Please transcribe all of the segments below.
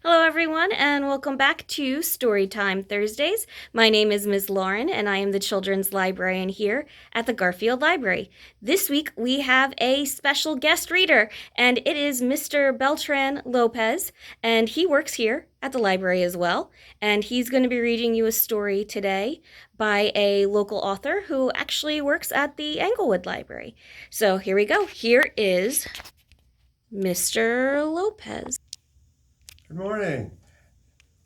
Hello, everyone, and welcome back to Storytime Thursdays. My name is Ms. Lauren, and I am the children's librarian here at the Garfield Library. This week, we have a special guest reader, and it is Mr. Beltran Lopez, and he works here at the library as well. And he's going to be reading you a story today by a local author who actually works at the Englewood Library. So here we go. Here is Mr. Lopez. Good morning.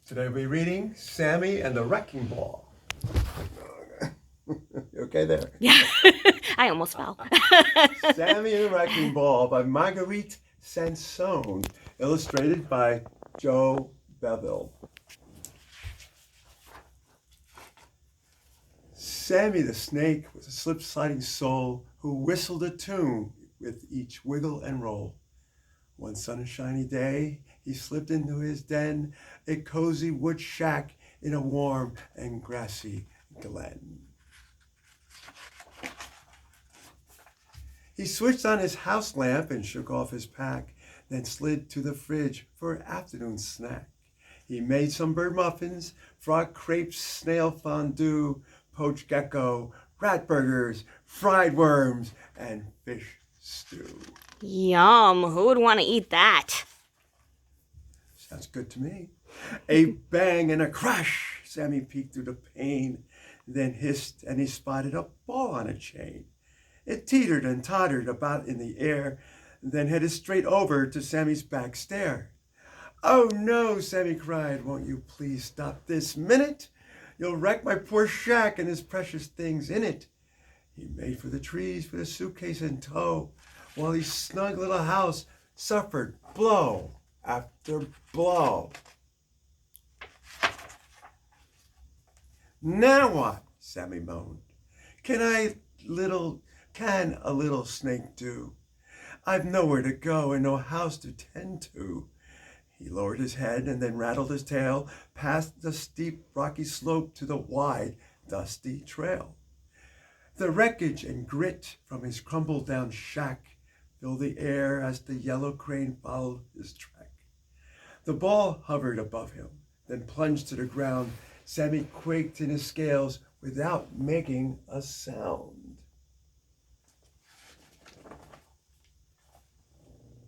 Today we'll be reading Sammy and the Wrecking Ball. You okay there? Yeah, I almost fell. Sammy and the Wrecking Ball by Marguerite Sansone, illustrated by Joe Beville. Sammy the snake was a slip-sliding soul who whistled a tune with each wiggle and roll. One sunshiny day, he slipped into his den, a cozy wood shack in a warm and grassy glen. He switched on his house lamp and shook off his pack, then slid to the fridge for an afternoon snack. He made some bird muffins, frog crepes, snail fondue, poached gecko, rat burgers, fried worms, and fish stew. Yum, who would want to eat that? Sounds good to me. A bang and a crash. Sammy peeked through the pane, then hissed, and he spotted a ball on a chain. It teetered and tottered about in the air, then headed straight over to Sammy's back stair. "Oh no," Sammy cried, "won't you please stop this minute? You'll wreck my poor shack and his precious things in it." He made for the trees with a suitcase in tow, while his snug little house suffered blow after blow. "Now what?" Sammy moaned. Can a little snake do? I've nowhere to go and no house to tend to." He lowered his head and then rattled his tail past the steep rocky slope to the wide, dusty trail. The wreckage and grit from his crumbled down shack filled the air as the yellow crane followed his track. The ball hovered above him, then plunged to the ground. Sammy quaked in his scales without making a sound.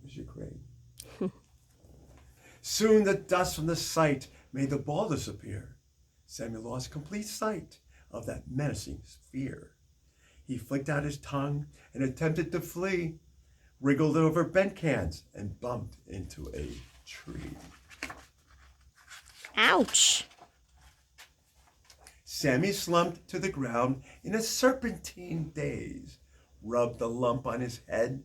Here's your crane. Soon the dust from the sight made the ball disappear. Sammy lost complete sight of that menacing sphere. He flicked out his tongue and attempted to flee, wriggled over bent cans, and bumped into a tree. Ouch. Sammy slumped to the ground in a serpentine daze, rubbed the lump on his head,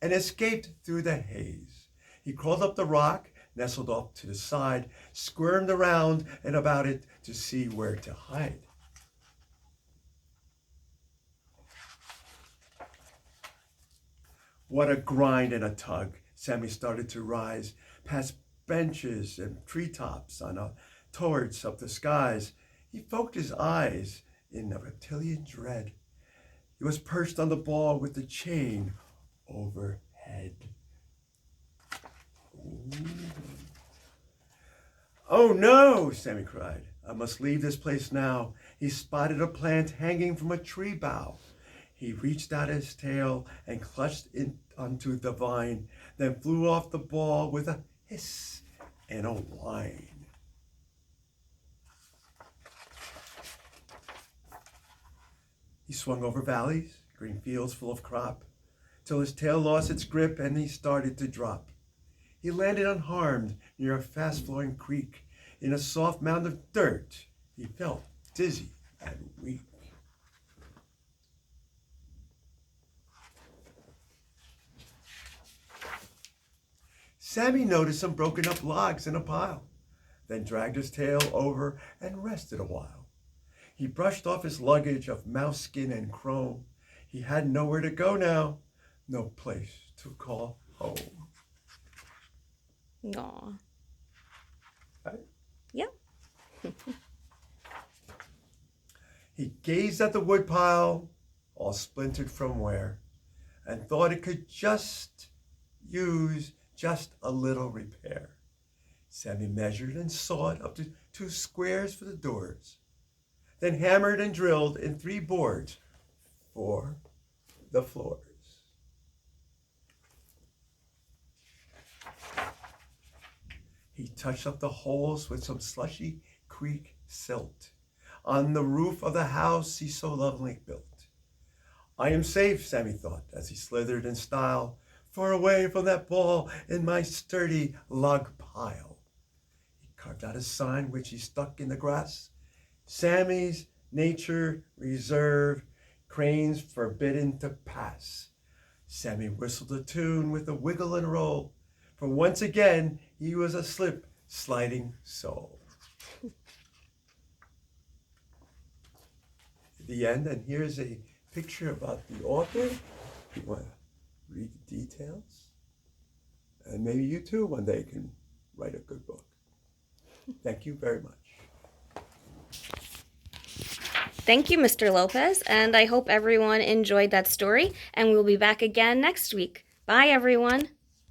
and escaped through the haze. He crawled up the rock, nestled off to the side, squirmed around and about it to see where to hide. What a grind and a tug. Sammy started to rise, past benches and treetops towards up the skies. He focused his eyes in a reptilian dread. He was perched on the ball with the chain overhead. Ooh. "Oh no," Sammy cried. "I must leave this place now." He spotted a plant hanging from a tree bough. He reached out his tail and clutched it onto the vine, then flew off the ball with a hiss and a whine. He swung over valleys, green fields full of crop, till his tail lost its grip and he started to drop. He landed unharmed near a fast-flowing creek. In a soft mound of dirt, he felt dizzy and weak. Sammy noticed some broken up logs in a pile, then dragged his tail over and rested a while. He brushed off his luggage of mouse skin and chrome. He had nowhere to go now, no place to call home. Aw. Right? Yeah. He gazed at the woodpile, all splintered from wear, and thought it could use just a little repair. Sammy measured and sawed up to 2 squares for the doors, then hammered and drilled in 3 boards for the floors. He touched up the holes with some slushy creek silt on the roof of the house he so lovingly built. I am safe, Sammy thought, as he slithered in style, far away from that ball in my sturdy log pile. He carved out a sign which he stuck in the grass. Sammy's Nature Reserve, cranes forbidden to pass. Sammy whistled a tune with a wiggle and roll, for once again he was a slip-sliding soul. The end, and here's a picture about the author. You want to read the details? And maybe you too one day can write a good book. Thank you very much. Thank you, Mr. Lopez, and I hope everyone enjoyed that story, and we'll be back again next week. Bye, everyone.